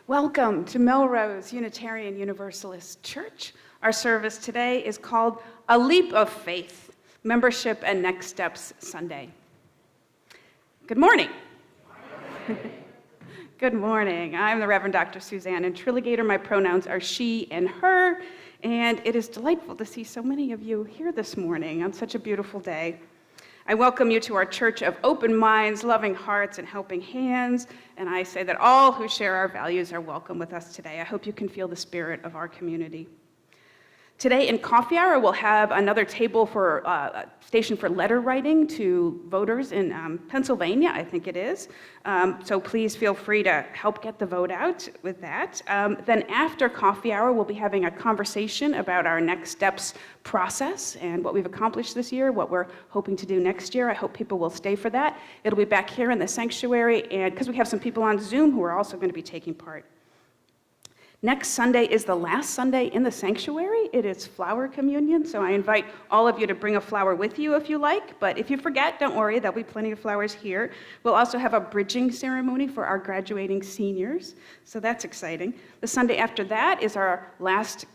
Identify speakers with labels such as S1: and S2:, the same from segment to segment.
S1: Welcome to Melrose Unitarian Universalist Church. Our service today is called A Leap of Faith, Membership and Next Steps Sunday. Good morning. Good morning. I'm the Reverend Dr. Suzanne Intriligator. My pronouns are she and her, and it is delightful to see so many of you here this morning on such a beautiful day. I welcome you to our church of open minds, loving hearts, and helping hands, and I say that all who share our values are welcome with us today. I hope you can feel the spirit of our community. Today in coffee hour, we'll have another table for station for letter writing to voters in Pennsylvania, I think it is. So please feel free to help get the vote out with that. Then after coffee hour, we'll be having a conversation about our next steps process and what we've accomplished this year, what we're hoping to do next year. I hope people will stay for that. It'll be back here in the sanctuary, and because we have some people on Zoom who are also going to be taking part. Next Sunday is the last Sunday in the sanctuary. It is flower communion, so I invite all of you to bring a flower with you if you like, but if you forget, don't worry, there'll be plenty of flowers here. We'll also have a bridging ceremony for our graduating seniors, so that's exciting. The Sunday after that is our last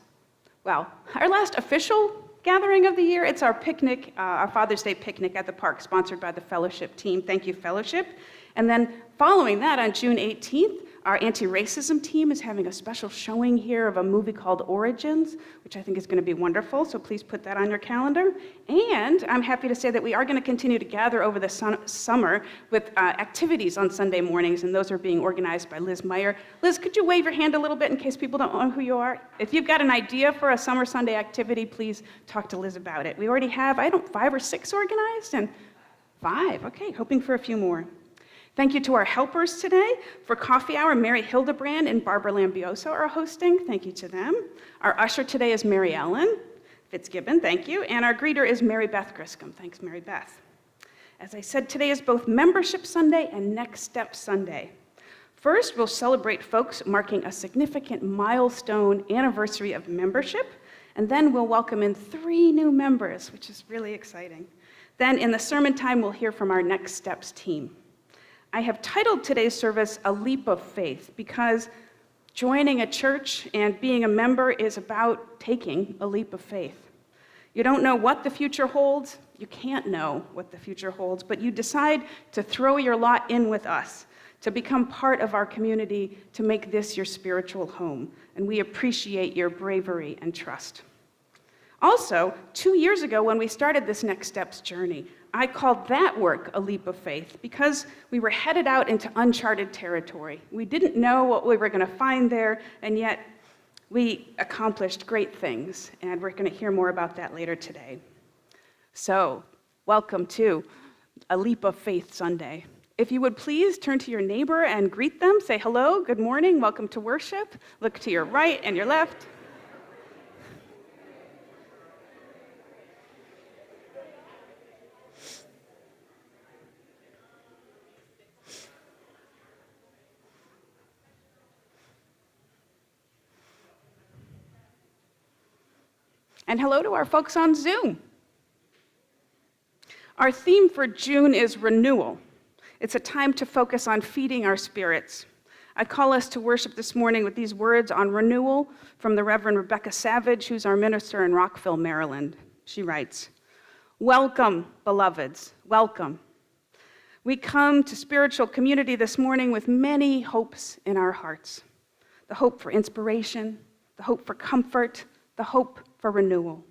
S1: official gathering of the year. It's our picnic, our Father's Day picnic at the park, sponsored by the Fellowship team. Thank you, Fellowship. And then following that, on June 18th, our anti-racism team is having a special showing here of a movie called Origins, which I think is going to be wonderful, so please put that on your calendar. And I'm happy to say that we are going to continue to gather over the summer with activities on Sunday mornings, and those are being organized by Liz Meyer. Liz, could you wave your hand a little bit in case people don't know who you are? If you've got an idea for a summer Sunday activity, please talk to Liz about it. We already have, 5 or 6 organized, and 5, okay, hoping for a few more. Thank you to our helpers today. For coffee hour, Mary Hildebrand and Barbara Lambioso are hosting. Thank you to them. Our usher today is Mary Ellen Fitzgibbon, thank you. And our greeter is Mary Beth Griscom. Thanks, Mary Beth. As I said, today is both Membership Sunday and Next Step Sunday. First, we'll celebrate folks marking a significant milestone anniversary of membership, and then we'll welcome in 3 new members, which is really exciting. Then in the sermon time, we'll hear from our Next Steps team. I have titled today's service A Leap of Faith because joining a church and being a member is about taking a leap of faith. You don't know what the future holds. You can't know what the future holds, but you decide to throw your lot in with us, to become part of our community, to make this your spiritual home. And we appreciate your bravery and trust. Also, 2 years ago when we started this Next Steps journey, I called that work a leap of faith because we were headed out into uncharted territory. We didn't know what we were going to find there, and yet we accomplished great things, and we're going to hear more about that later today. So, welcome to A Leap of Faith Sunday. If you would please turn to your neighbor and greet them, say hello, good morning, welcome to worship. Look to your right and your left. And hello to our folks on Zoom. Our theme for June is renewal. It's a time to focus on feeding our spirits. I call us to worship this morning with these words on renewal from the Reverend Rebecca Savage, who's our minister in Rockville, Maryland. She writes, "Welcome, beloveds, welcome. We come to spiritual community this morning with many hopes in our hearts. The hope for inspiration, the hope for comfort, the hope for renewal.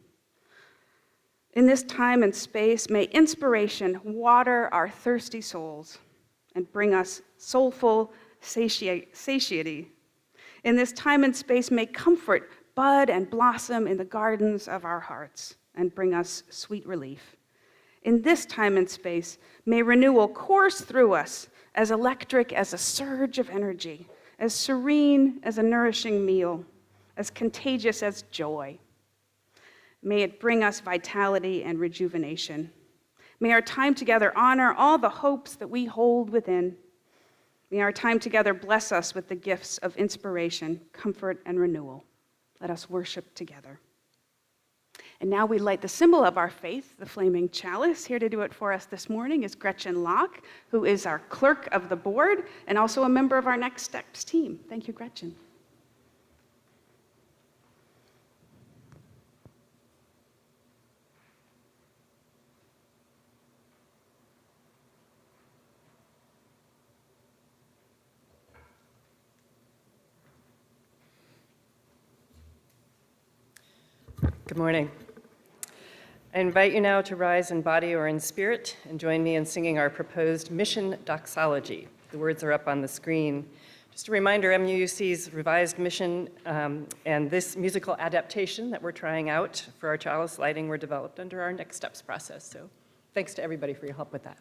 S1: In this time and space, may inspiration water our thirsty souls and bring us soulful satiety. In this time and space, may comfort bud and blossom in the gardens of our hearts and bring us sweet relief. In this time and space, may renewal course through us as electric as a surge of energy, as serene as a nourishing meal, as contagious as joy. May it bring us vitality and rejuvenation. May our time together honor all the hopes that we hold within. May our time together bless us with the gifts of inspiration, comfort, and renewal. Let us worship together." And now we light the symbol of our faith, the flaming chalice. Here to do it for us this morning is Gretchen Locke, who is our clerk of the board and also a member of our Next Steps team. Thank you, Gretchen.
S2: Good morning. I invite you now to rise in body or in spirit and join me in singing our proposed mission doxology. The words are up on the screen. Just a reminder, MUUC's revised mission and this musical adaptation that we're trying out for our chalice lighting were developed under our Next Steps process. So thanks to everybody for your help with that.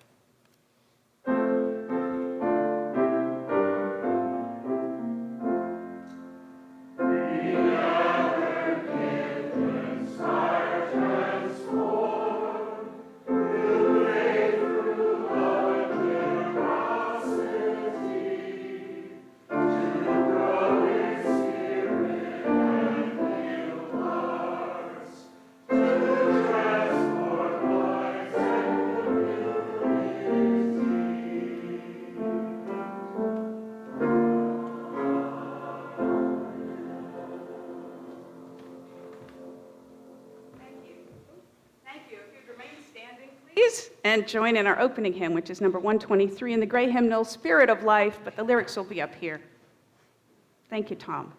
S1: And join in our opening hymn, which is number 123 in the gray hymnal, Spirit of Life, but the lyrics will be up here. Thank you, Tom.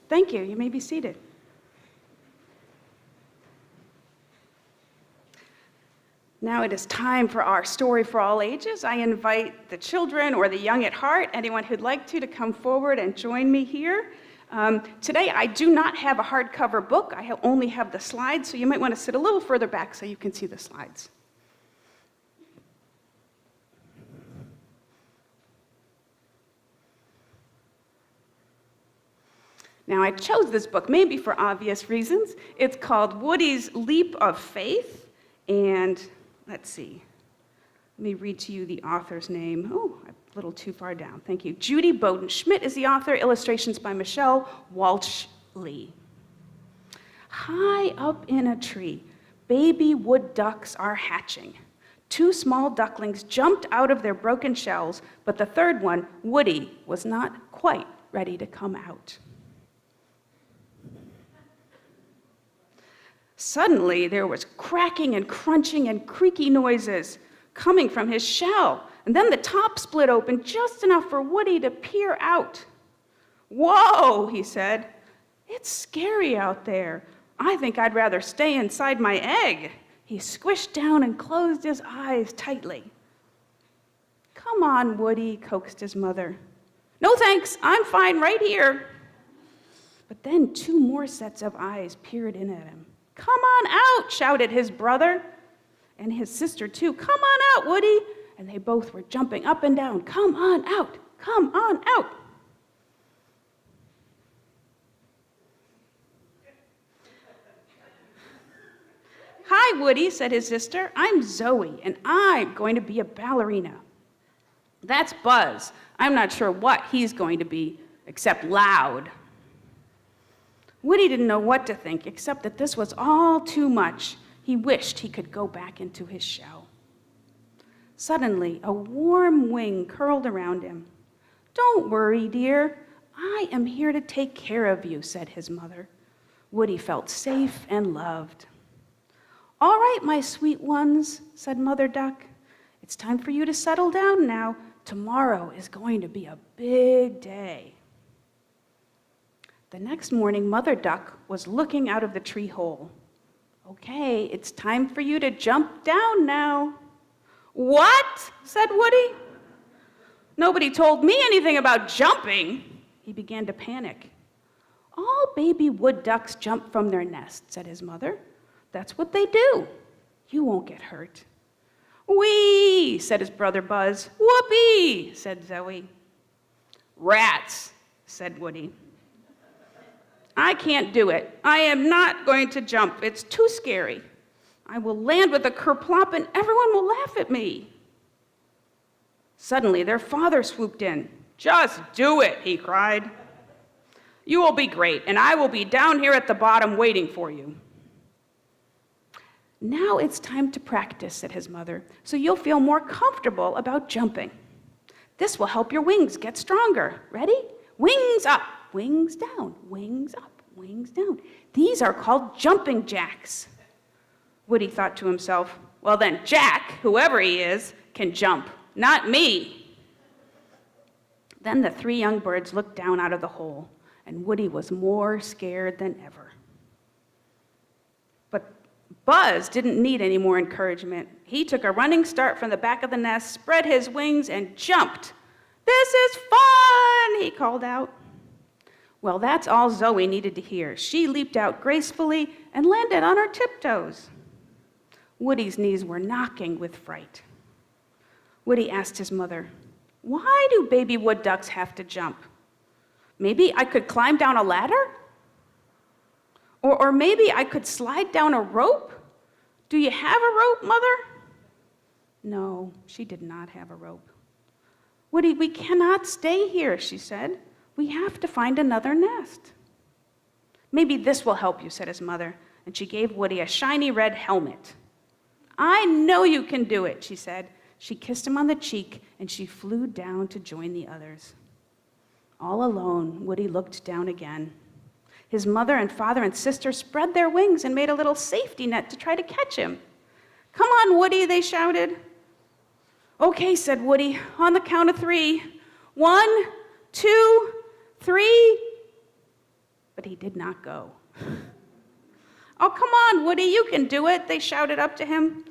S1: Thank you. You may be seated. Now it is time for our story for all ages. I invite the children or the young at heart, anyone who'd like to come forward and join me here. Today I do not have a hardcover book. I only have the slides, so you might want to sit a little further back so you can see the slides. Now, I chose this book maybe for obvious reasons. It's called Woody's Leap of Faith, and let's see. Let me read to you the author's name. Oh, a little too far down. Thank you. Judy Bowden Schmidt is the author. Illustrations by Michelle Walsh-Lee. High up in a tree, baby wood ducks are hatching. 2 small ducklings jumped out of their broken shells, but the third one, Woody, was not quite ready to come out. Suddenly, there was cracking and crunching and creaky noises coming from his shell, and then the top split open just enough for Woody to peer out. "Whoa," he said. "It's scary out there. I think I'd rather stay inside my egg." He squished down and closed his eyes tightly. "Come on, Woody," coaxed his mother. "No thanks, I'm fine right here." But then 2 more sets of eyes peered in at him. "Come on out," shouted his brother, and his sister too. "Come on out, Woody." And they both were jumping up and down. "Come on out, come on out." "Hi, Woody," said his sister. "I'm Zoe, and I'm going to be a ballerina." "That's Buzz. I'm not sure what he's going to be, except loud." Woody didn't know what to think, except that this was all too much. He wished he could go back into his shell. Suddenly, a warm wing curled around him. "Don't worry, dear. I am here to take care of you," said his mother. Woody felt safe and loved. "All right, my sweet ones," said Mother Duck. "It's time for you to settle down now. Tomorrow is going to be a big day." The next morning, Mother Duck was looking out of the tree hole. "Okay, it's time for you to jump down now." "What?" said Woody. "Nobody told me anything about jumping." He began to panic. "All baby wood ducks jump from their nest," said his mother. "That's what they do. You won't get hurt." "Whee!" said his brother Buzz. "Whoopee!" said Zoe. "Rats!" said Woody. "I can't do it. I am not going to jump. It's too scary. I will land with a kerplop and everyone will laugh at me." Suddenly, their father swooped in. "Just do it," he cried. "You will be great, and I will be down here at the bottom waiting for you." "Now it's time to practice," said his mother, "so you'll feel more comfortable about jumping. This will help your wings get stronger. Ready? Wings up, wings down, wings up, wings down. These are called jumping jacks." Woody thought to himself, "Well then, Jack, whoever he is, can jump, not me." Then the 3 young birds looked down out of the hole, and Woody was more scared than ever. But Buzz didn't need any more encouragement. He took a running start from the back of the nest, spread his wings, and jumped. "This is fun!" he called out. Well, that's all Zoe needed to hear. She leaped out gracefully and landed on her tiptoes. Woody's knees were knocking with fright. Woody asked his mother, "Why do baby wood ducks have to jump? Maybe I could climb down a ladder? Or maybe I could slide down a rope? Do you have a rope, Mother?" No, she did not have a rope. "Woody, we cannot stay here," she said. "We have to find another nest." "Maybe this will help you," said his mother, and she gave Woody a shiny red helmet. "I know you can do it," she said. She kissed him on the cheek, and she flew down to join the others. All alone, Woody looked down again. His mother and father and sister spread their wings and made a little safety net to try to catch him. "Come on, Woody," they shouted. "Okay," said Woody, "on the count of 3. 1, 2, 3. But he did not go. "Oh, come on, Woody, you can do it," they shouted up to him.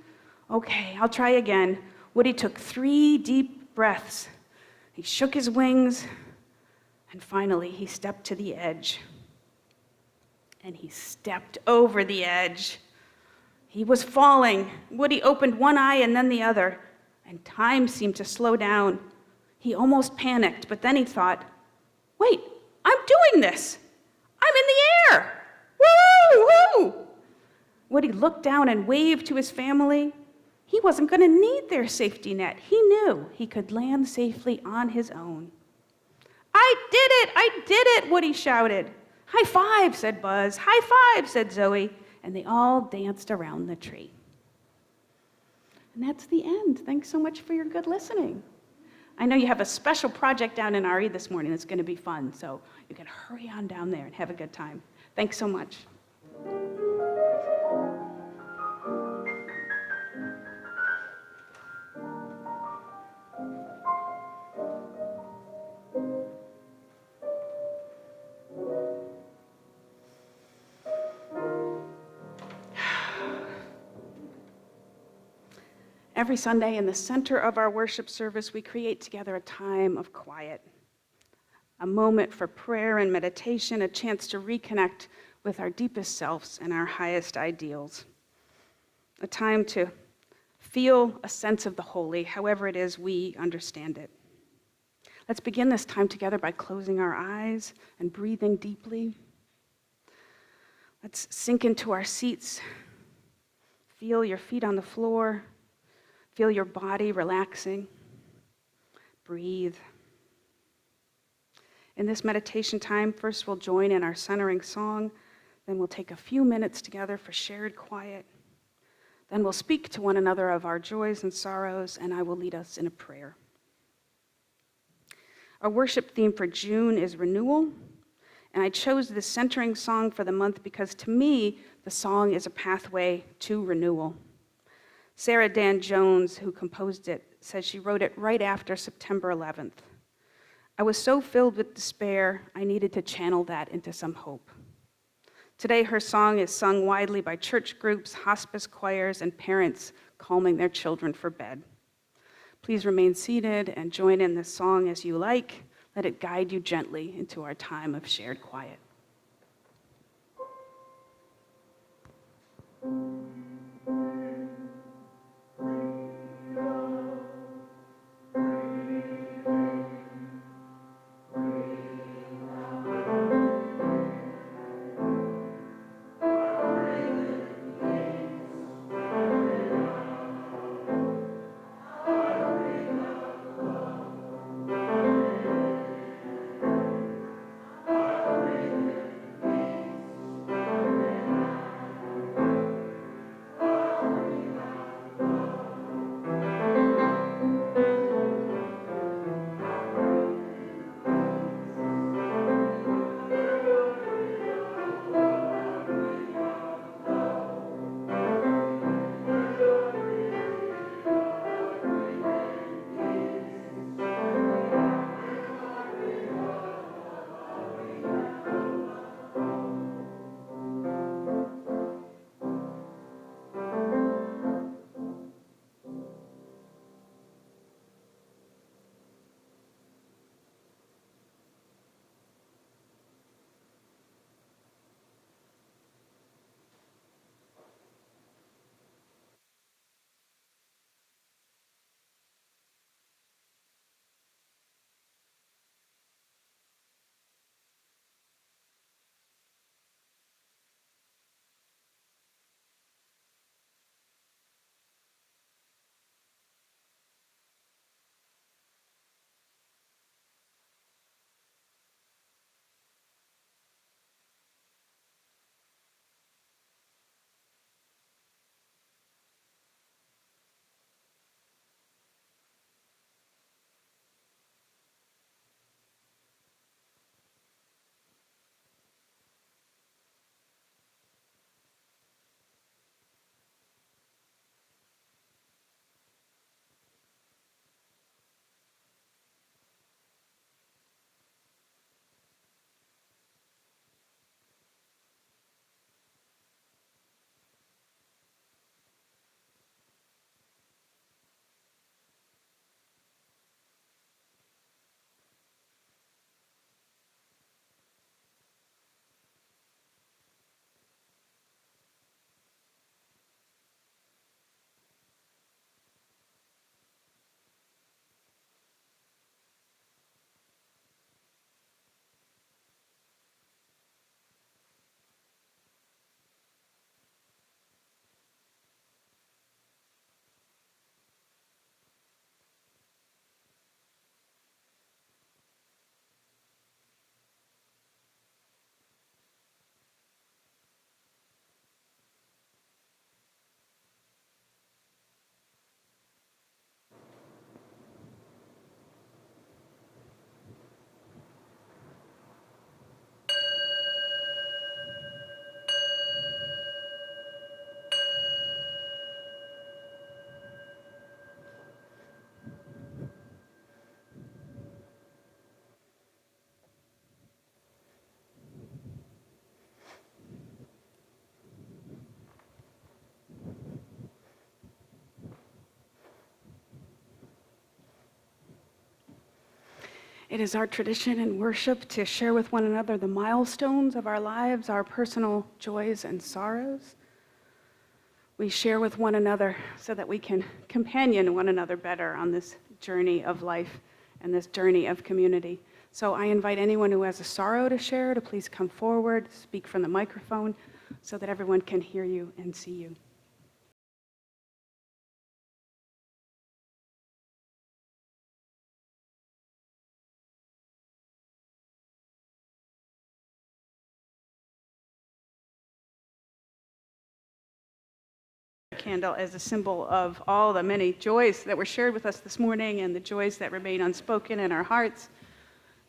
S1: "Okay, I'll try again." Woody took 3 deep breaths. He shook his wings, and finally he stepped to the edge. And he stepped over the edge. He was falling. Woody opened one eye and then the other, and time seemed to slow down. He almost panicked, but then he thought, "Wait, I'm doing this! I'm in the air! Woo! Woo!" Woody looked down and waved to his family. He wasn't going to need their safety net. He knew he could land safely on his own. "I did it! I did it!" Woody shouted. "High five," said Buzz. "High five," said Zoe, and they all danced around the tree. And that's the end. Thanks so much for your good listening. I know you have a special project down in RE this morning that's going to be fun, so you can hurry on down there and have a good time. Thanks so much. Every Sunday in the center of our worship service, we create together a time of quiet, a moment for prayer and meditation, a chance to reconnect with our deepest selves and our highest ideals, a time to feel a sense of the holy, however it is we understand it. Let's begin this time together by closing our eyes and breathing deeply. Let's sink into our seats. Feel your feet on the floor. Feel your body relaxing. Breathe. In this meditation time, first we'll join in our centering song, then we'll take a few minutes together for shared quiet. Then we'll speak to one another of our joys and sorrows, and I will lead us in a prayer. Our worship theme for June is renewal, and I chose this centering song for the month because to me, the song is a pathway to renewal. Sarah Dan Jones, who composed it, says she wrote it right after September 11th. I was so filled with despair, I needed to channel that into some hope. Today, her song is sung widely by church groups, hospice choirs, and parents calming their children for bed. Please remain seated and join in this song as you like. Let it guide you gently into our time of shared quiet. It is our tradition in worship to share with one another the milestones of our lives, our personal joys and sorrows. We share with one another so that we can companion one another better on this journey of life and this journey of community. So I invite anyone who has a sorrow to share to please come forward, speak from the microphone so that everyone can hear you and see you. Candle as a symbol of all the many joys that were shared with us this morning and the joys that remain unspoken in our hearts.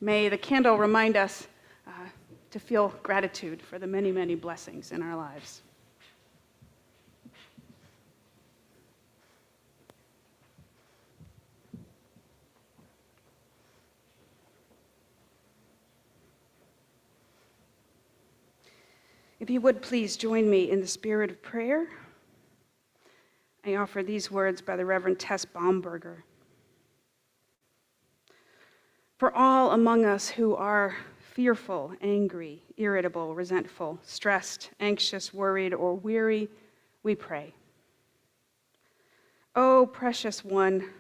S1: May the candle remind us to feel gratitude for the many, many blessings in our lives. If you would please join me in the spirit of prayer, I offer these words by the Reverend Tess Baumberger. For all among us who are fearful, angry, irritable, resentful, stressed, anxious, worried, or weary, we pray. O precious one,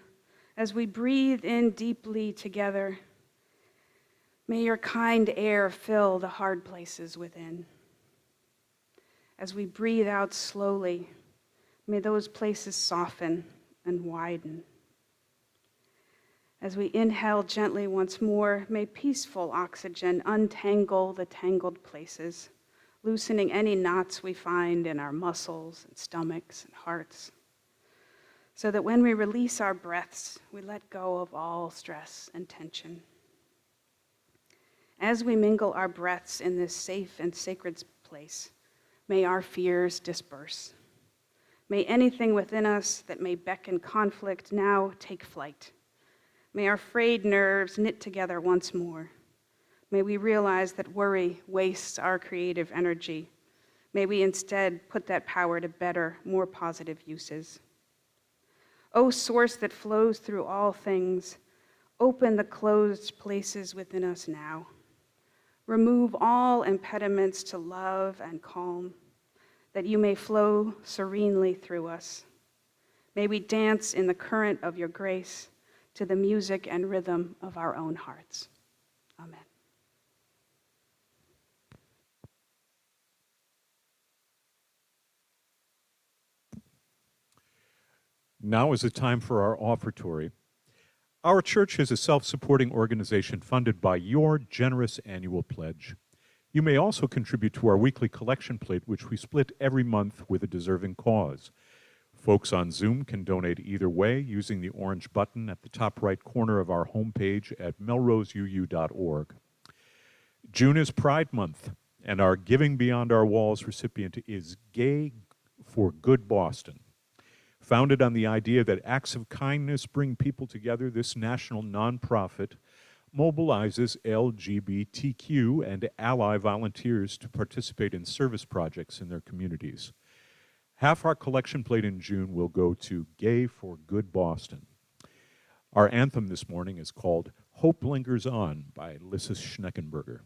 S1: as we breathe in deeply together, may your kind air fill the hard places within. As we breathe out slowly, may those places soften and widen. As we inhale gently once more, may peaceful oxygen untangle the tangled places, loosening any knots we find in our muscles and stomachs and hearts, so that when we release our breaths, we let go of all stress and tension. As we mingle our breaths in this safe and sacred place, may our fears disperse. May anything within us that may beckon conflict now take flight. May our frayed nerves knit together once more. May we realize that worry wastes our creative energy. May we instead put that power to better, more positive uses. O source that flows through all things, open the closed places within us now. Remove all impediments to love and calm, that you may flow serenely through us. May we dance in the current of your grace to the music and rhythm of our own hearts. Amen.
S3: Now is the time for our offertory. Our church is a self-supporting organization funded by your generous annual pledge. You may also contribute to our weekly collection plate, which we split every month with a deserving cause. Folks on Zoom can donate either way using the orange button at the top right corner of our homepage at melroseuu.org. June is Pride Month, and our Giving Beyond Our Walls recipient is Gay for Good Boston. Founded on the idea that acts of kindness bring people together, this national nonprofit mobilizes LGBTQ and ally volunteers to participate in service projects in their communities. Half our collection plate in June will go to Gay for Good Boston. Our anthem this morning is called Hope Lingers On by Lysis Schneckenberger.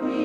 S4: We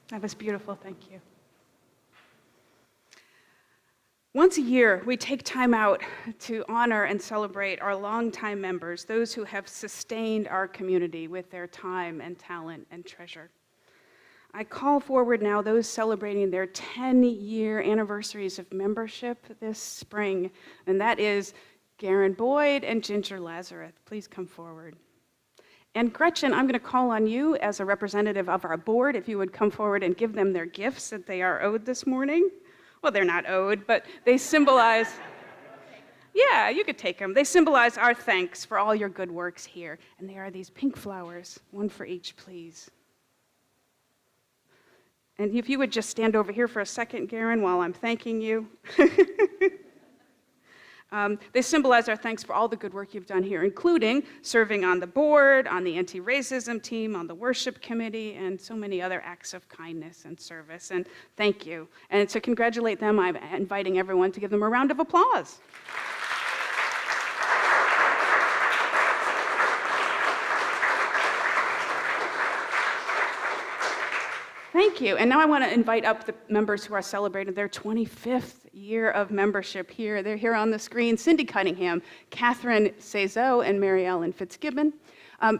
S1: That was beautiful, thank you. Once a year, we take time out to honor and celebrate our longtime members, those who have sustained our community with their time and talent and treasure. I call forward now those celebrating their 10-year anniversaries of membership this spring, and that is Garen Boyd and Ginger Lazarus. Please come forward. And Gretchen, I'm going to call on you as a representative of our board, if you would come forward and give them their gifts that they are owed this morning. Well, they're not owed, but they symbolize, yeah, you could take them. They symbolize our thanks for all your good works here. And they are these pink flowers, one for each, please. And if you would just stand over here for a second, Garen, while I'm thanking you. They symbolize our thanks for all the good work you've done here, including serving on the board, on the anti-racism team, on the worship committee, and so many other acts of kindness and service. And thank you. And to congratulate them, I'm inviting everyone to give them a round of applause. Thank you. And now I want to invite up the members who are celebrating their 25th year of membership here. They're here on the screen. Cindy Cunningham, Catherine Cezot, and Mary Ellen Fitzgibbon.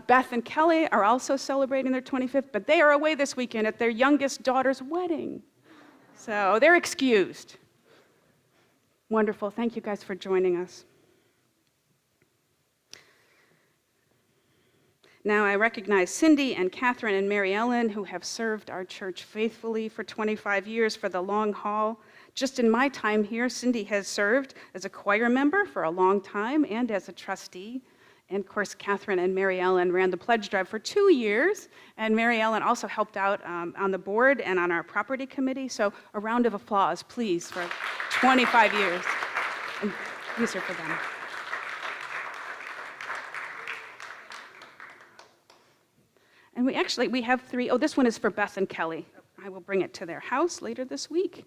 S1: Beth and Kelly are also celebrating their 25th, but they are away this weekend at their youngest daughter's wedding. So they're excused. Wonderful. Thank you guys for joining us. Now I recognize Cindy and Catherine and Mary Ellen, who have served our church faithfully for 25 years for the long haul. Just in my time here, Cindy has served as a choir member for a long time and as a trustee. And of course, Catherine and Mary Ellen ran the pledge drive for 2 years, and Mary Ellen also helped out on the board and on our property committee. So a round of applause, please, for 25 years. And these are for them. And we have three. Oh, this one is for Beth and Kelly. I will bring it to their house later this week.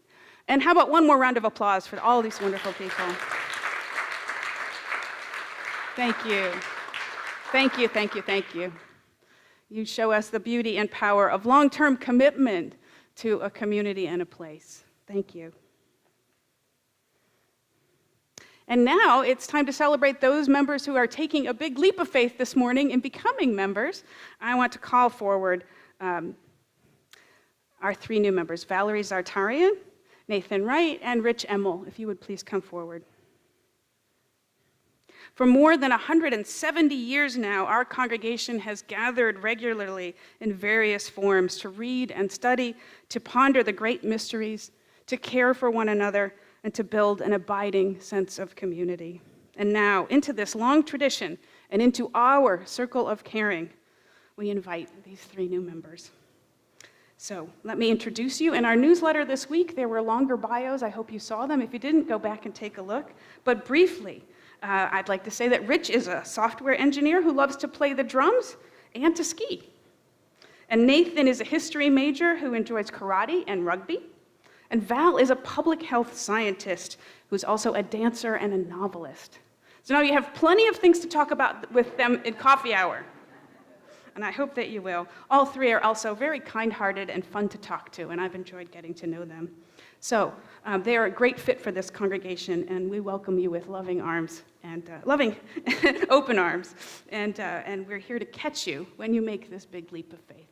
S1: And how about one more round of applause for all these wonderful people? Thank you. Thank you, thank you, thank you. You show us the beauty and power of long-term commitment to a community and a place. Thank you. And now it's time to celebrate those members who are taking a big leap of faith this morning in becoming members. I want to call forward our three new members, Valerie Zartarian, Nathan Wright, and Rich Emmel. If you would please come forward. For more than 170 years now, our congregation has gathered regularly in various forms to read and study, to ponder the great mysteries, to care for one another, and to build an abiding sense of community. And now, into this long tradition and into our circle of caring, we invite these three new members. So let me introduce you. In our newsletter this week, there were longer bios. I hope you saw them. If you didn't, go back and take a look. But briefly, I'd like to say that Rich is a software engineer who loves to play the drums and to ski. And Nathan is a history major who enjoys karate and rugby. And Val is a public health scientist who's also a dancer and a novelist. So now you have plenty of things to talk about with them in coffee hour. And I hope that you will. All three are also very kind-hearted and fun to talk to, and I've enjoyed getting to know them. So they are a great fit for this congregation, and we welcome you with loving arms and open arms. And we're here to catch you when you make this big leap of faith.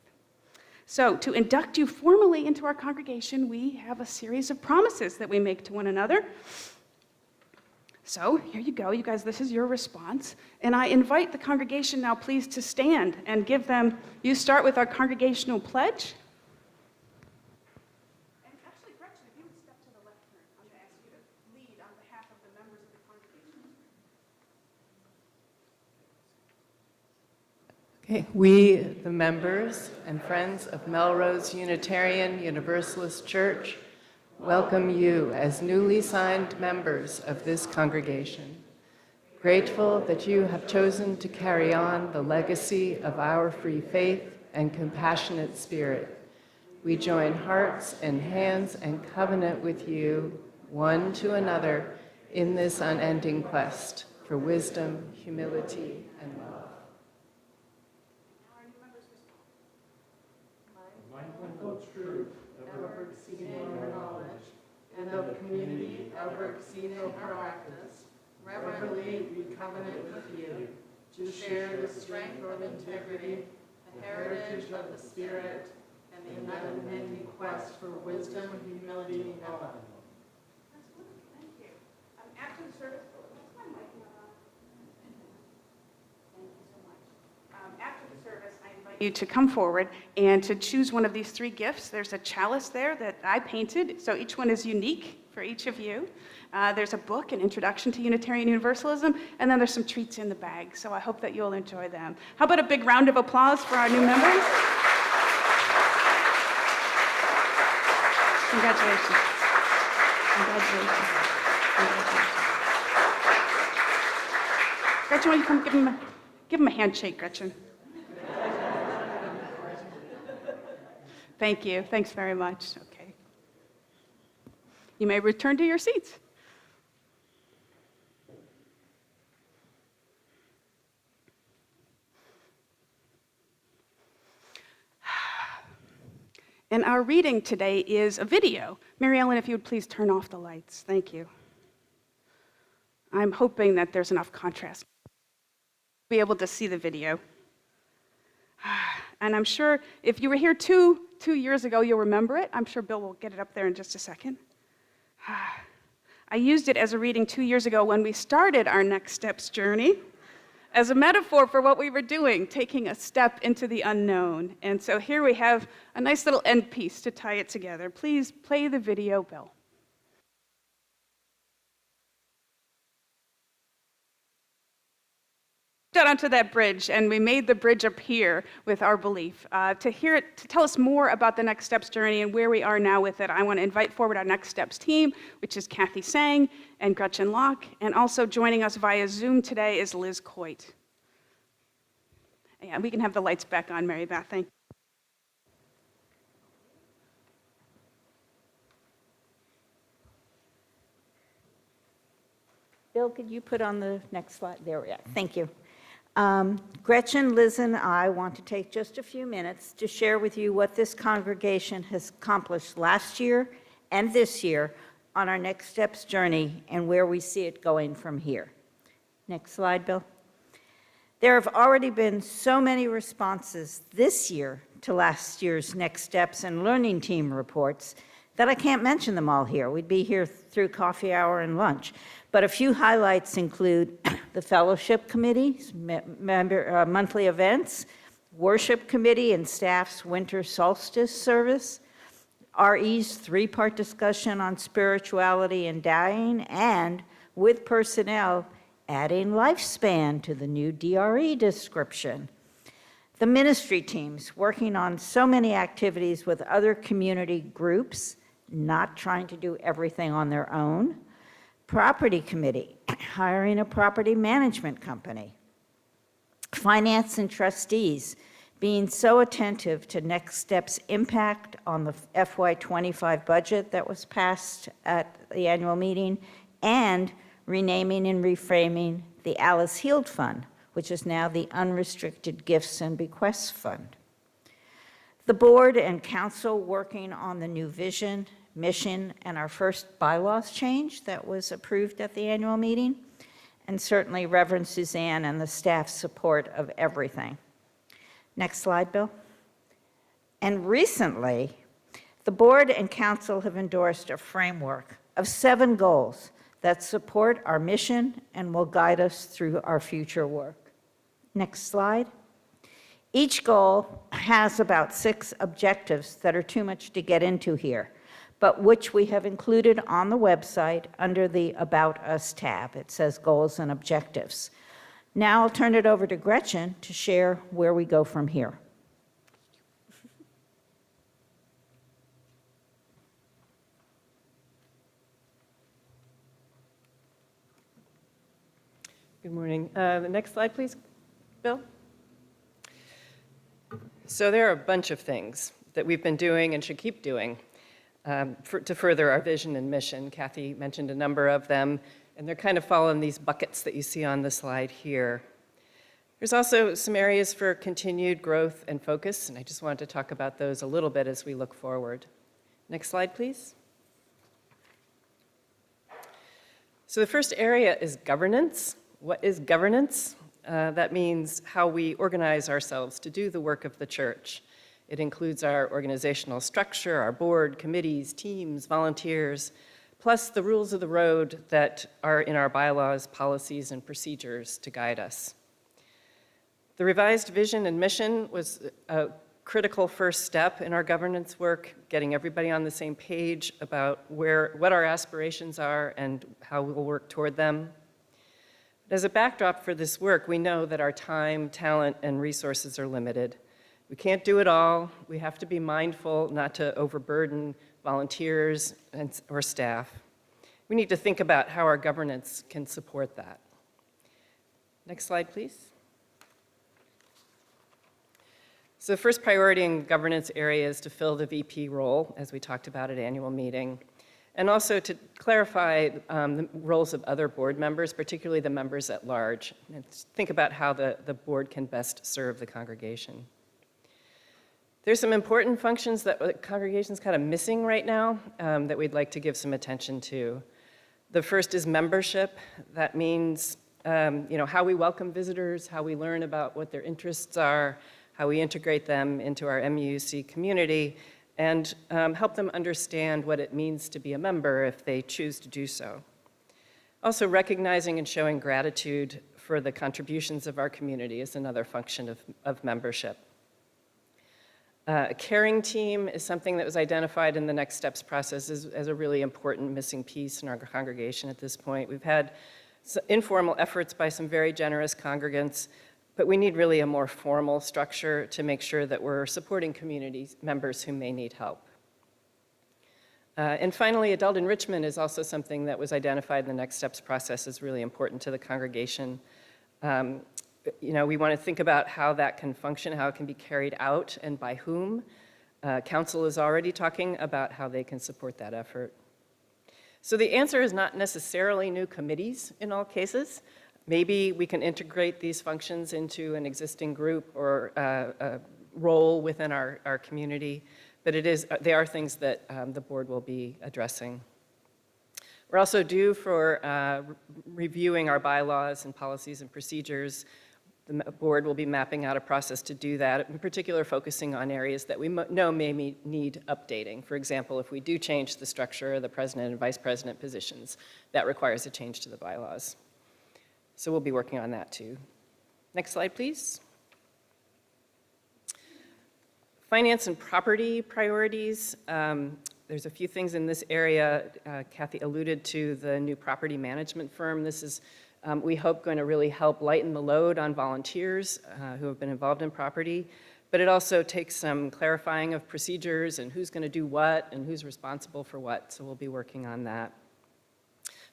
S1: So to induct you formally into our congregation, we have a series of promises that we make to one another. So here you go, you guys, this is your response. And I invite the congregation now, please, to stand and give them, you start with our congregational pledge. And actually, Gretchen, if you would step to the left here, I'm going to ask you to lead on behalf of the members of the congregation.
S2: Okay, we, the members and friends of Melrose Unitarian Universalist Church, welcome you as newly signed members of this congregation. Grateful that you have chosen to carry on the legacy of our free faith and compassionate spirit. We join hearts and hands and covenant with you, one to another, in this unending quest for wisdom, humility, and love.
S4: Mindful of truth. community, ever exceeding her practice, reverently we covenant with you, to share the strength of integrity, the heritage of the Spirit, and the unending quest for wisdom, humility, and love.
S1: That's wonderful. Thank you. After the service, what's my mic not on? Thank you so much. After the service, I invite you to come forward and to choose one of these three gifts. There's a chalice there that I painted, so each one is unique for each of you. There's a book, an introduction to Unitarian Universalism, and then there's some treats in the bag, so I hope that you'll enjoy them. How about a big round of applause for our new members? Congratulations. Congratulations. Congratulations. Gretchen, will you come give him a handshake, Gretchen? Thank you. Thanks very much. Okay. You may return to your seats. And our reading today is a video. Mary Ellen, if you would please turn off the lights. Thank you. I'm hoping that there's enough contrast to be able to see the video. And I'm sure if you were here two years ago, you'll remember it. I'm sure Bill will get it up there in just a second. I used it as a reading 2 years ago when we started our Next Steps journey as a metaphor for what we were doing, taking a step into the unknown. And so here we have a nice little end piece to tie it together. Please play the video, Bill. Got onto that bridge, and we made the bridge appear with our belief. To hear it, to tell us more about the Next Steps journey and where we are now with it, I want to invite forward our Next Steps team, which is Kathy Sang and Gretchen Locke, and also joining us via Zoom today is Liz Coit. Yeah, we can have the lights back on, Mary Beth. Thank you.
S5: Bill, could you put on the next slide? There we are. Thank you. Gretchen, Liz, and I want to take just a few minutes to share with you what this congregation has accomplished last year and this year on our Next Steps journey and where we see it going from here. Next slide, Bill. There have already been so many responses this year to last year's Next Steps and Learning Team reports that I can't mention them all here. We'd be here through coffee hour and lunch. But a few highlights include the Fellowship Committee's monthly events, Worship Committee and staff's Winter Solstice service, RE's three-part discussion on spirituality and dying, and with personnel, adding lifespan to the new DRE description. The ministry teams working on so many activities with other community groups, not trying to do everything on their own. Property committee, hiring a property management company. Finance and trustees being so attentive to Next Steps' impact on the FY25 budget that was passed at the annual meeting, and renaming and reframing the Alice Heald Fund, which is now the Unrestricted Gifts and Bequests Fund. The board and council working on the new vision, mission, and our first bylaws change that was approved at the annual meeting, and certainly Reverend Suzanne and the staff's support of everything. Next slide, Bill. And recently, the board and council have endorsed a framework of 7 goals that support our mission and will guide us through our future work. Next slide. Each goal has about 6 objectives that are too much to get into here, but which we have included on the website under the About Us tab. It says Goals and Objectives. Now I'll turn it over to Gretchen to share where we go from here.
S2: Good morning. The next slide, please, Bill. So there are a bunch of things that we've been doing and should keep doing to further our vision and mission. Kathy mentioned a number of them, and they're kind of fall in these buckets that you see on the slide here. There's also some areas for continued growth and focus, and I just wanted to talk about those a little bit as we look forward. Next slide, please. So the first area is governance. What is governance? That means how we organize ourselves to do the work of the church. It includes our organizational structure, our board, committees, teams, volunteers, plus the rules of the road that are in our bylaws, policies, and procedures to guide us. The revised vision and mission was a critical first step in our governance work, getting everybody on the same page about what our aspirations are and how we'll work toward them. As a backdrop for this work, we know that our time, talent, and resources are limited. We can't do it all. We have to be mindful not to overburden volunteers or staff. We need to think about how our governance can support that. Next slide, please. So the first priority in governance area is to fill the VP role, as we talked about at annual meeting, and also to clarify the roles of other board members, particularly the members at large, and think about how the board can best serve the congregation. There's some important functions that the congregation's kind of missing right now that we'd like to give some attention to. The first is membership. That means how we welcome visitors, how we learn about what their interests are, how we integrate them into our MUUC community, and help them understand what it means to be a member if they choose to do so. Also, recognizing and showing gratitude for the contributions of our community is another function of membership. A caring team is something that was identified in the Next Steps process as a really important missing piece in our congregation at this point. We've had informal efforts by some very generous congregants, but we need really a more formal structure to make sure that we're supporting community members who may need help. And finally, adult enrichment is also something that was identified in the Next Steps process as really important to the congregation. We want to think about how that can function, how it can be carried out, and by whom. Council is already talking about how they can support that effort. So the answer is not necessarily new committees in all cases. Maybe we can integrate these functions into an existing group or a role within our community, but they are things that the board will be addressing. We're also due for reviewing our bylaws and policies and procedures. The board will be mapping out a process to do that, in particular focusing on areas that we know may need updating. For example, if we do change the structure of the president and vice president positions, that requires a change to the bylaws. So we'll be working on that too. Next slide, please. Finance and property priorities. There's a few things in this area. Kathy alluded to the new property management firm. This is, we hope, going to really help lighten the load on volunteers who have been involved in property, but it also takes some clarifying of procedures and who's going to do what and who's responsible for what, so we'll be working on that.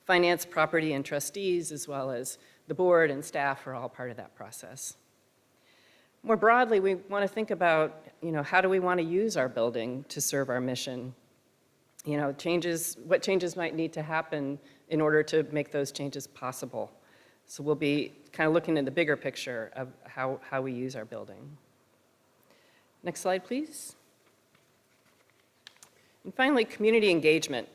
S2: Finance, property, and trustees, as well as the board and staff, are all part of that process. More broadly, we want to think about, how do we want to use our building to serve our mission? What changes might need to happen in order to make those changes possible. So we'll be kind of looking at the bigger picture of how we use our building. Next slide, please. And finally, community engagement.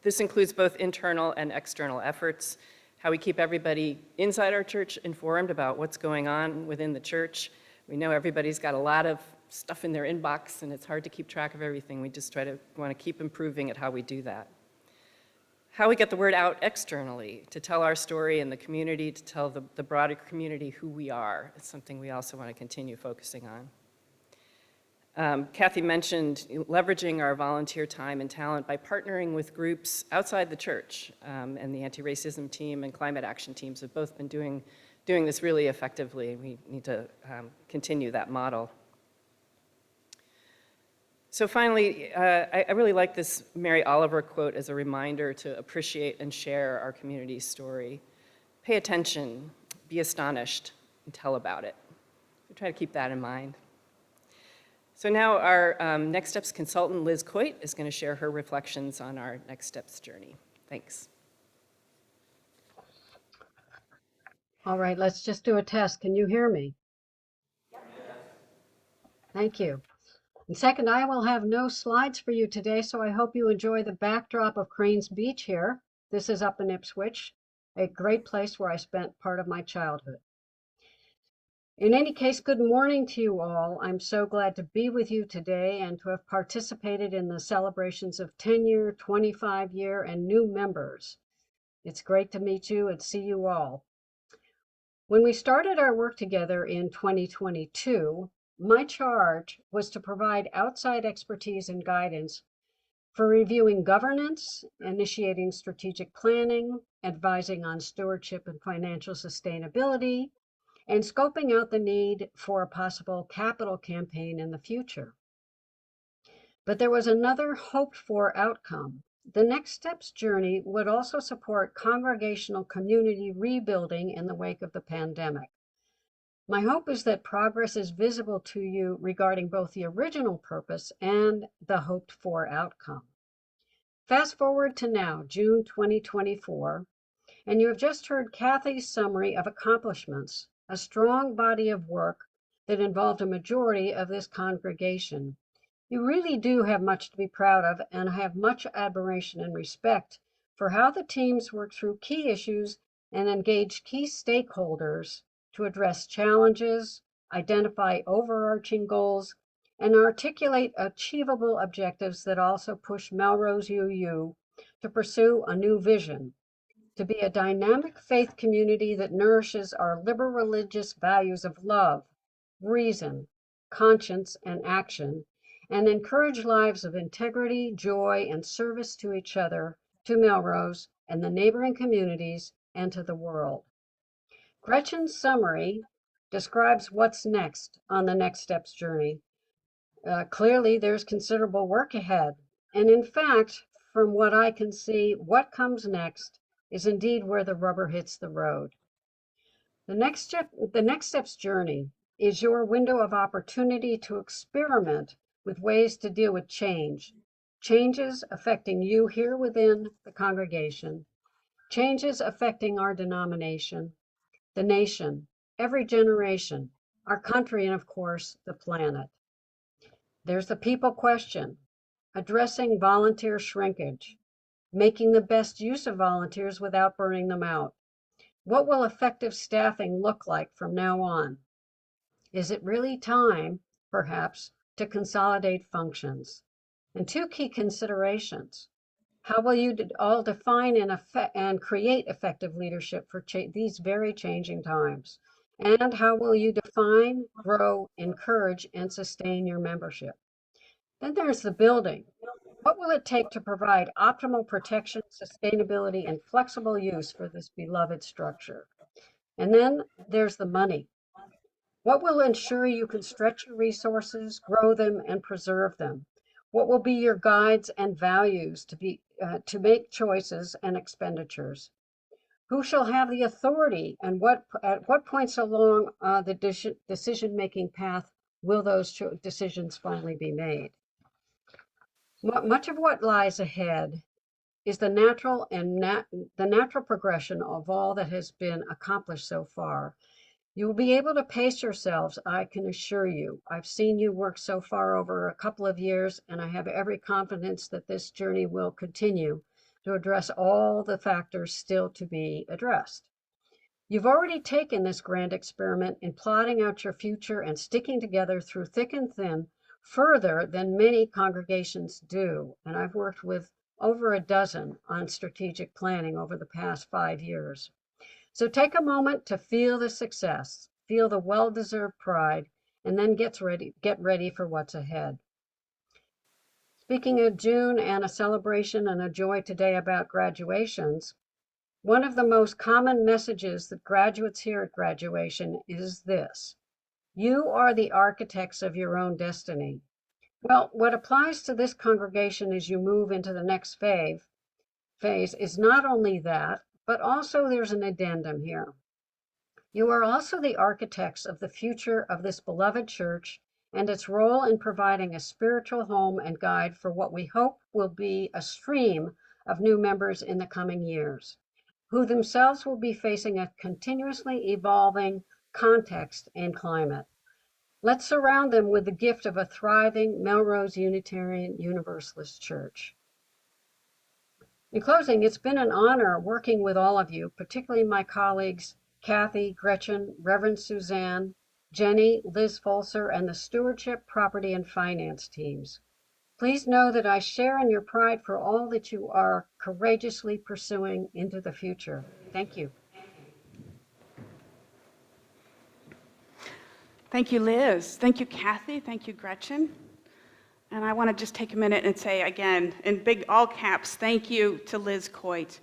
S2: This includes both internal and external efforts, how we keep everybody inside our church informed about what's going on within the church. We know everybody's got a lot of stuff in their inbox and it's hard to keep track of everything. We just want to keep improving at how we do that. How we get the word out externally to tell our story in the community, to tell the broader community who we are, is something we also want to continue focusing on. Kathy mentioned leveraging our volunteer time and talent by partnering with groups outside the church, and the anti-racism team and climate action teams have both been doing this really effectively. We need to continue that model. So finally, I really like this Mary Oliver quote as a reminder to appreciate and share our community's story. Pay attention, be astonished, and tell about it. We try to keep that in mind. So now our Next Steps consultant, Liz Coit, is going to share her reflections on our Next Steps journey. Thanks.
S6: All right, let's just do a test. Can you hear me? Yes. Thank you. And second, I will have no slides for you today, so I hope you enjoy the backdrop of Cranes Beach here. This is up in Ipswich, a great place where I spent part of my childhood. In any case, good morning to you all. I'm so glad to be with you today and to have participated in the celebrations of 10-year, 25-year, and new members. It's great to meet you and see you all. When we started our work together in 2022, my charge was to provide outside expertise and guidance for reviewing governance, initiating strategic planning, advising on stewardship and financial sustainability, and scoping out the need for a possible capital campaign in the future. But there was another hoped-for outcome. The Next Steps journey would also support congregational community rebuilding in the wake of the pandemic. My hope is that progress is visible to you regarding both the original purpose and the hoped-for outcome. Fast forward to now, June 2024, and you have just heard Kathy's summary of accomplishments, a strong body of work that involved a majority of this congregation. You really do have much to be proud of, and I have much admiration and respect for how the teams work through key issues and engage key stakeholders to address challenges, identify overarching goals, and articulate achievable objectives that also push Melrose UU to pursue a new vision, to be a dynamic faith community that nourishes our liberal religious values of love, reason, conscience, and action, and encourage lives of integrity, joy, and service to each other, to Melrose and the neighboring communities, and to the world. Gretchen's summary describes what's next on the Next Steps journey. Clearly, there's considerable work ahead. And in fact, from what I can see, what comes next is indeed where the rubber hits the road. The Next Steps journey is your window of opportunity to experiment with ways to deal with changes affecting you here within the congregation, changes affecting our denomination, the nation, every generation, our country, and of course, the planet. There's the people question, addressing volunteer shrinkage, making the best use of volunteers without burning them out. What will effective staffing look like from now on? Is it really time, perhaps, to consolidate functions? And two key considerations. How will you all define and create effective leadership for these very changing times? And how will you define, grow, encourage, and sustain your membership? Then there's the building. What will it take to provide optimal protection, sustainability, and flexible use for this beloved structure? And then there's the money. What will ensure you can stretch your resources, grow them, and preserve them? What will be your guides and values to make choices and expenditures? Who shall have the authority, and at what points along the decision-making path will those decisions finally be made? Much of what lies ahead is the natural progression of all that has been accomplished so far. You will be able to pace yourselves, I can assure you. I've seen you work so far over a couple of years, and I have every confidence that this journey will continue to address all the factors still to be addressed. You've already taken this grand experiment in plotting out your future and sticking together through thick and thin further than many congregations do. And I've worked with over a dozen on strategic planning over the past 5 years. So take a moment to feel the success, feel the well-deserved pride, and then get ready for what's ahead. Speaking of June and a celebration and a joy today about graduations, one of the most common messages that graduates hear at graduation is this: you are the architects of your own destiny. Well, what applies to this congregation as you move into the next phase is not only that, but also there's an addendum here. You are also the architects of the future of this beloved church and its role in providing a spiritual home and guide for what we hope will be a stream of new members in the coming years, who themselves will be facing a continuously evolving context and climate. Let's surround them with the gift of a thriving Melrose Unitarian Universalist Church. In closing, it's been an honor working with all of you, particularly my colleagues, Kathy, Gretchen, Reverend Suzanne, Jenny, Liz Folser, and the Stewardship, Property, and Finance teams. Please know that I share in your pride for all that you are courageously pursuing into the future. Thank you.
S1: Thank you, Liz. Thank you, Kathy. Thank you, Gretchen. And I want to just take a minute and say again, in big all caps, thank you to Liz Coit.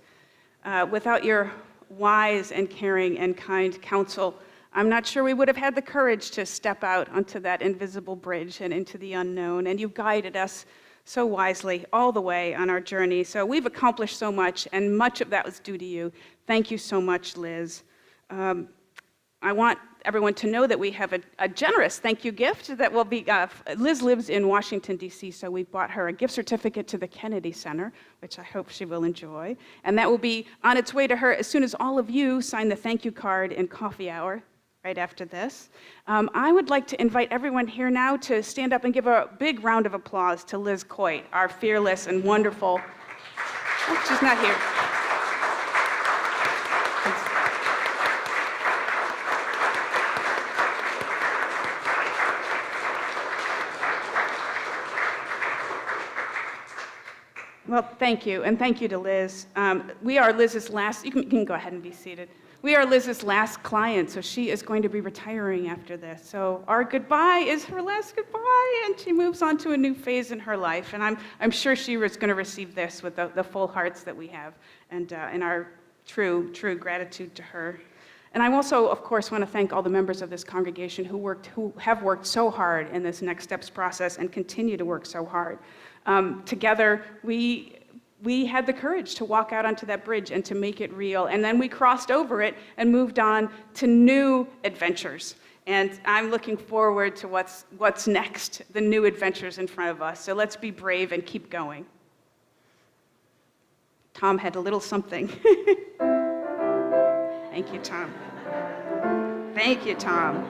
S1: Without your wise and caring and kind counsel, I'm not sure we would have had the courage to step out onto that invisible bridge and into the unknown. And you guided us so wisely all the way on our journey. So we've accomplished so much, and much of that was due to you. Thank you so much, Liz. I want everyone to know that we have a generous thank you gift that will be, Liz lives in Washington, D.C., so we bought her a gift certificate to the Kennedy Center, which I hope she will enjoy. And that will be on its way to her as soon as all of you sign the thank you card in coffee hour right after this. I would like to invite everyone here now to stand up and give a big round of applause to Liz Coit, our fearless and wonderful, oh, she's not here. Well, thank you, and thank you to Liz. We are Liz's last, you can go ahead and be seated. We are Liz's last client, so she is going to be retiring after this. So our goodbye is her last goodbye, and she moves on to a new phase in her life. And I'm sure she was going to receive this with the full hearts that we have, and our true gratitude to her. And I also, of course, want to thank all the members of this congregation who have worked so hard in this Next Steps process and continue to work so hard. Together, we had the courage to walk out onto that bridge and to make it real. And then we crossed over it and moved on to new adventures. And I'm looking forward to what's next, the new adventures in front of us. So let's be brave and keep going. Tom had a little something. Thank you, Tom. Thank you, Tom.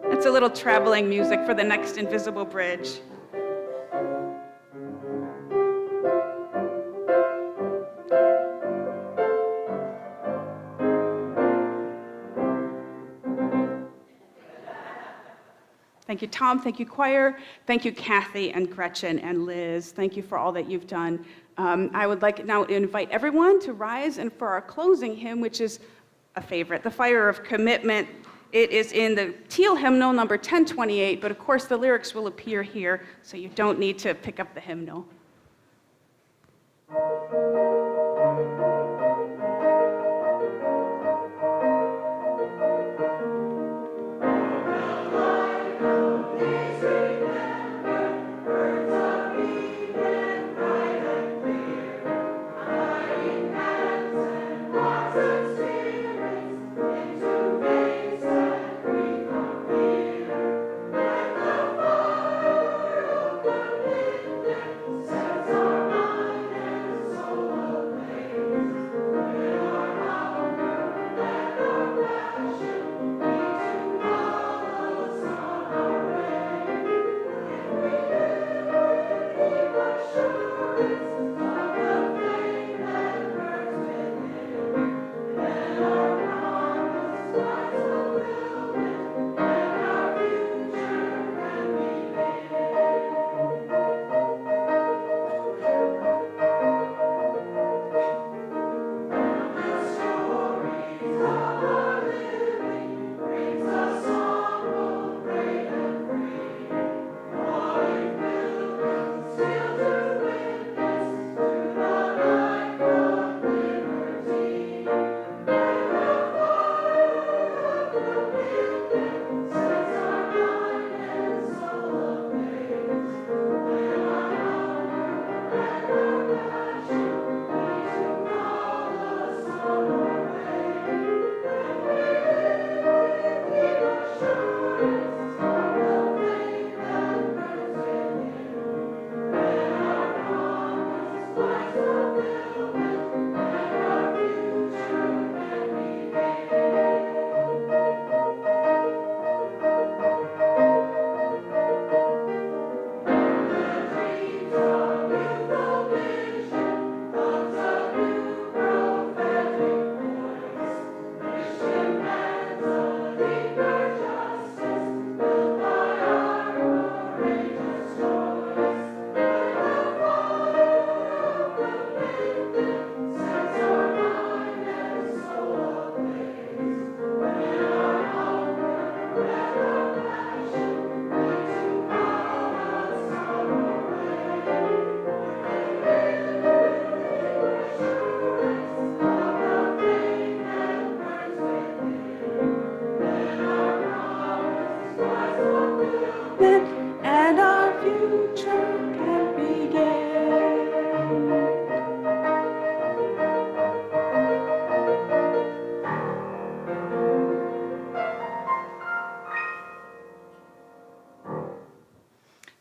S1: It's a little traveling music for the next invisible bridge. Thank you, Tom. Thank you, choir. Thank you, Kathy and Gretchen and Liz. Thank you for all that you've done. I would like now to invite everyone to rise and for our closing hymn, which is a favorite, The Fire of Commitment. It is in the teal hymnal, number 1028, but of course the lyrics will appear here, so you don't need to pick up the hymnal.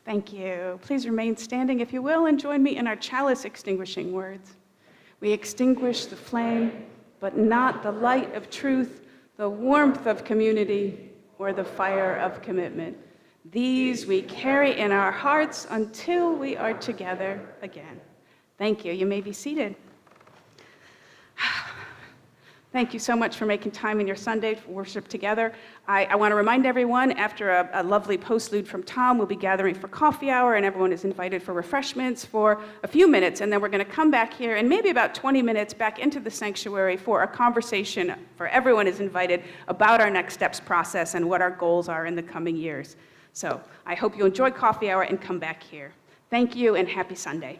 S1: Thank you. Please remain standing if you will and join me in our chalice extinguishing words. We extinguish the flame, but not the light of truth, the warmth of community, or the fire of commitment. These we carry in our hearts until we are together again. Thank you. You may be seated. Thank you so much for making time in your Sunday for worship together. I want to remind everyone, after a lovely postlude from Tom, we'll be gathering for coffee hour, and everyone is invited for refreshments for a few minutes, and then we're going to come back here and maybe about 20 minutes back into the sanctuary for a conversation, for everyone is invited, about our next steps process and what our goals are in the coming years. So I hope you enjoy coffee hour and come back here. Thank you, and happy Sunday.